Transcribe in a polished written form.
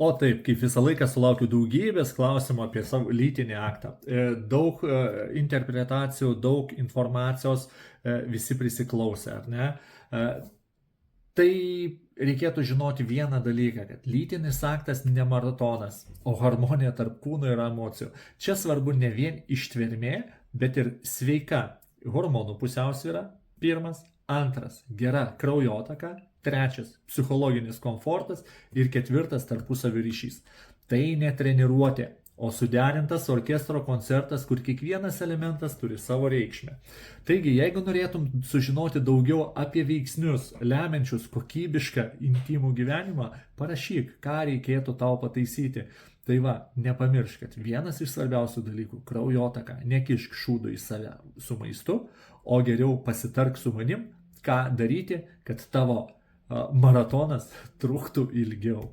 O taip, kaip visą laiką sulaukiu daugybės klausimų apie savo lytinį aktą. Daug interpretacijų, daug informacijos, visi prisiklausę, ar ne? E, Tai reikėtų žinoti vieną dalyką, kad lytinis aktas ne maratonas, o harmonija tarp kūno ir emocijų. Čia svarbu ne vien ištvermė, bet ir sveika hormonų pusiausvyra, pirmas, antras, gera kraujotaka, trečias, psichologinis komfortas ir ketvirtas, tarpusavio ryšys. Tai ne treniruotė, o suderintas orkestro koncertas, kur kiekvienas elementas turi savo reikšmę. Taigi, jeigu norėtum sužinoti daugiau apie veiksnius, lemiančius kokybišką intimų gyvenimą, parašyk, ką reikėtų tau pataisyti. Tai va, nepamiršk, kad vienas iš svarbiausių dalykų - kraujotaka. Nekišk šūdo į save su maistu, o geriau pasitark su manim, ką daryti, kad tavo maratonas truktų ilgiau.